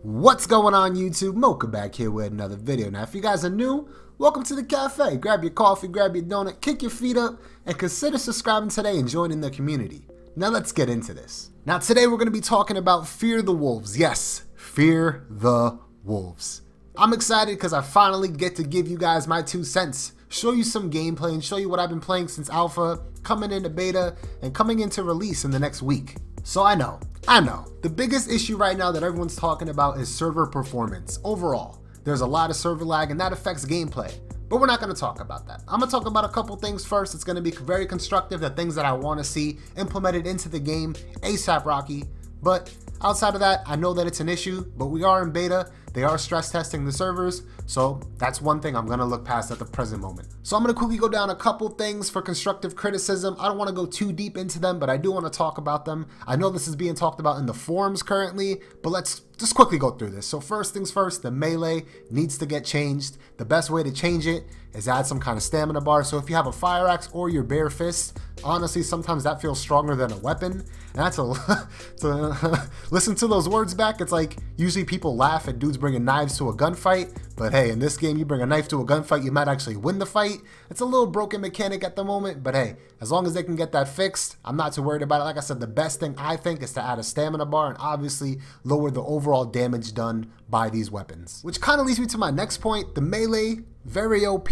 What's going on YouTube? Mocha back here with another video. Now if you guys are new, welcome to the cafe. Grab your coffee, grab your donut, kick your feet up, and consider subscribing today and joining the community. Now let's get into this. Now today we're going to be talking about Fear the Wolves. Yes, Fear the Wolves. I'm excited because I finally get to give you guys my 2 cents, show you some gameplay and show you what I've been playing since alpha, coming into beta, and coming into release in the next week. So I know, the biggest issue right now that everyone's talking about is server performance. Overall, there's a lot of server lag and that affects gameplay. But we're not going to talk about that. I'm going to talk about a couple things first. It's going to be very constructive, the things that I want to see implemented into the game ASAP Rocky. But outside of that, I know that it's an issue, but we are in beta. They are stress testing the servers, so that's one thing I'm going to look past at the present moment. So I'm going to quickly go down a couple things for constructive criticism. I don't want to go too deep into them, but I do want to talk about them. I know this is being talked about in the forums currently, but let's just quickly go through this. So first things first, the melee needs to get changed. The best way to change it is add some kind of stamina bar. So if you have a fire axe or your bare fist, honestly, sometimes that feels stronger than a weapon. And that's to listen to those words back. It's like usually people laugh at dudes bringing knives to a gunfight, but hey, in this game, you bring a knife to a gunfight, you might actually win the fight. It's a little broken mechanic at the moment, but hey, as long as they can get that fixed, I'm not too worried about it. Like I said, the best thing I think is to add a stamina bar and obviously lower the overall damage done by these weapons. Which kind of leads me to my next point, the melee, very OP.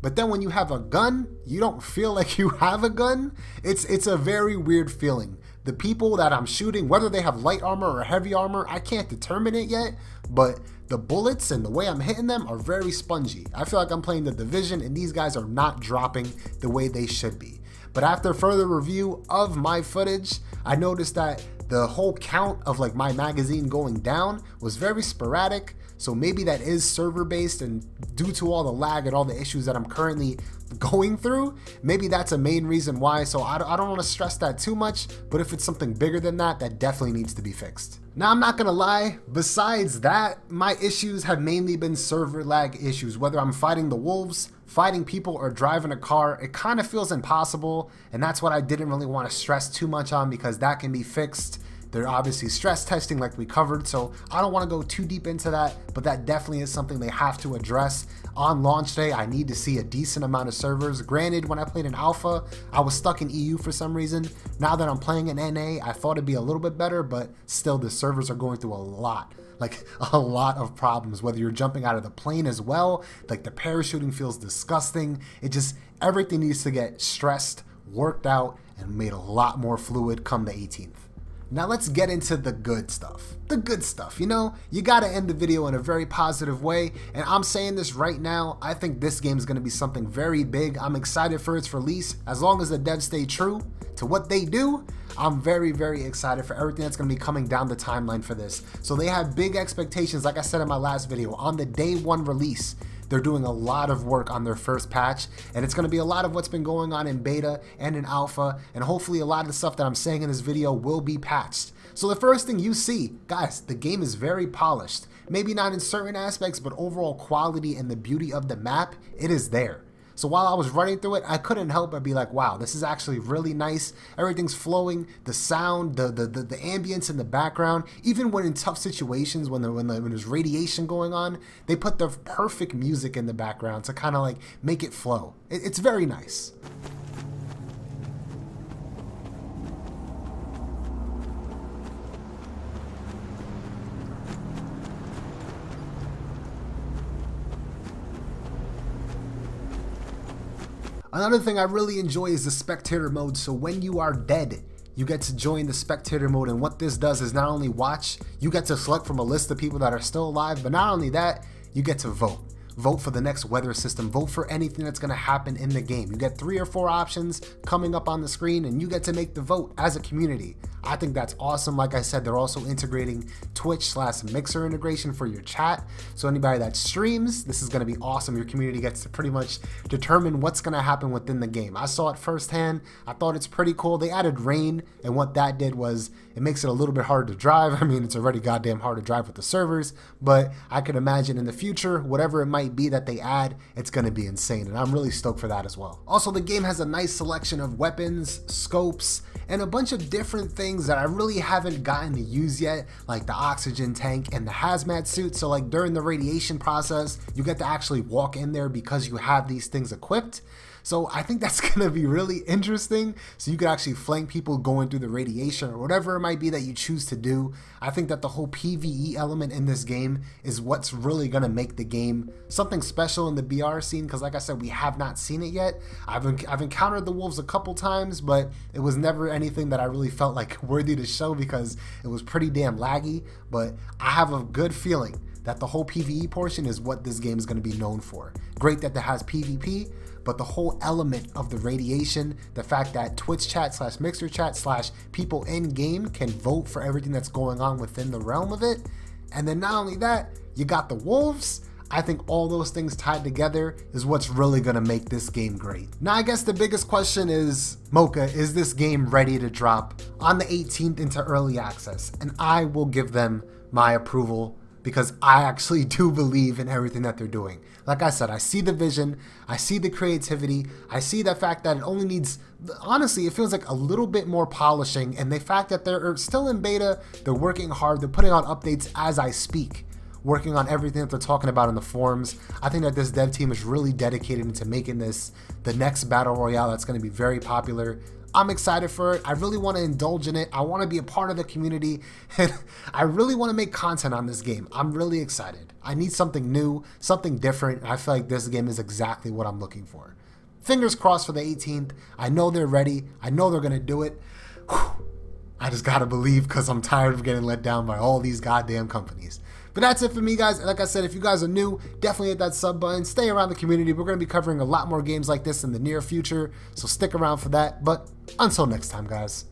But then when you have a gun, you don't feel like you have a gun. It's a very weird feeling. The people that I'm shooting, whether they have light armor or heavy armor, I can't determine it yet, but the bullets and the way I'm hitting them are very spongy. I feel like I'm playing the Division and these guys are not dropping the way they should be. But after further review of my footage, I noticed that the whole count of like my magazine going down was very sporadic. So maybe that is server based, and due to all the lag and all the issues that I'm currently going through, maybe that's a main reason why. So I don't want to stress that too much, but if it's something bigger than that, that definitely needs to be fixed. Now I'm not gonna lie, besides that, my issues have mainly been server lag issues. Whether I'm fighting the wolves, fighting people, or driving a car, it kind of feels impossible, and that's what I didn't really want to stress too much on because that can be fixed. They're obviously stress testing like we covered, so I don't want to go too deep into that, but that definitely is something they have to address. On launch day, I need to see a decent amount of servers. Granted, when I played in alpha, I was stuck in EU for some reason. Now that I'm playing in NA, I thought it'd be a little bit better, but still the servers are going through a lot of problems. Whether you're jumping out of the plane as well, like the parachuting feels disgusting. Everything needs to get stressed, worked out, and made a lot more fluid come the 18th. Now let's get into the good stuff. The good stuff, you know, you gotta end the video in a very positive way, and I'm saying this right now, I think this game is gonna be something very big. I'm excited for its release. As long as the devs stay true to what they do, I'm very, very excited for everything that's gonna be coming down the timeline for this. So they have big expectations, like I said in my last video, on the day 1 release. They're doing a lot of work on their first patch, and it's going to be a lot of what's been going on in beta and in alpha, and hopefully a lot of the stuff that I'm saying in this video will be patched. So the first thing you see, guys, the game is very polished. Maybe not in certain aspects, but overall quality and the beauty of the map, it is there. So while I was running through it, I couldn't help but be like, wow, this is actually really nice. Everything's flowing, the sound, the ambience in the background, even when in tough situations, when there's radiation going on, they put the perfect music in the background to kind of like make it flow. It's very nice. Another thing I really enjoy is the spectator mode. So when you are dead, you get to join the spectator mode, and what this does is not only watch, you get to select from a list of people that are still alive, but not only that, you get to vote. Vote for the next weather system, vote for anything that's going to happen in the game. You get 3 or 4 options coming up on the screen, and you get to make the vote as a community. I think that's awesome. Like I said, they're also integrating Twitch/Mixer integration for your chat. So anybody that streams, this is going to be awesome. Your community gets to pretty much determine what's going to happen within the game. I saw it firsthand. I thought it's pretty cool. They added rain, and what that did was it makes it a little bit harder to drive. I mean, it's already goddamn hard to drive with the servers, but I could imagine in the future, whatever it might might be that they add, it's going to be insane, and I'm really stoked for that as well. Also, the game has a nice selection of weapons, scopes, and a bunch of different things that I really haven't gotten to use yet, like the oxygen tank and the hazmat suit. So like during the radiation process, you get to actually walk in there because you have these things equipped. So I think that's going to be really interesting. So you could actually flank people going through the radiation or whatever it might be that you choose to do. I think that the whole PvE element in this game is what's really going to make the game something special in the BR scene, because like I said, we have not seen it yet. I've encountered the wolves a couple times, but it was never anything that I really felt like worthy to show because it was pretty damn laggy. But I have a good feeling that the whole PvE portion is what this game is going to be known for. Great that it has PvP, but the whole element of the radiation, the fact that Twitch chat / Mixer chat / people in game can vote for everything that's going on within the realm of it. And then not only that, you got the wolves. I think all those things tied together is what's really gonna make this game great. Now I guess the biggest question is, Mocha, is this game ready to drop on the 18th into early access? And I will give them my approval, because I actually do believe in everything that they're doing. Like I said, I see the vision, I see the creativity, I see the fact that it only needs, honestly, it feels like a little bit more polishing, and the fact that they're still in beta, they're working hard, they're putting out updates as I speak, working on everything that they're talking about in the forums. I think that this dev team is really dedicated into making this the next battle royale that's going to be very popular. I'm excited for it. I really want to indulge in it. I want to be a part of the community, and I really want to make content on this game. I'm really excited. I need something new, something different. I feel like this game is exactly what I'm looking for. Fingers crossed for the 18th. I know they're ready. I know they're going to do it. Whew. I just got to believe, because I'm tired of getting let down by all these goddamn companies. But that's it for me, guys. Like I said, if you guys are new, definitely hit that sub button. Stay around the community. We're going to be covering a lot more games like this in the near future, so stick around for that. But until next time, guys.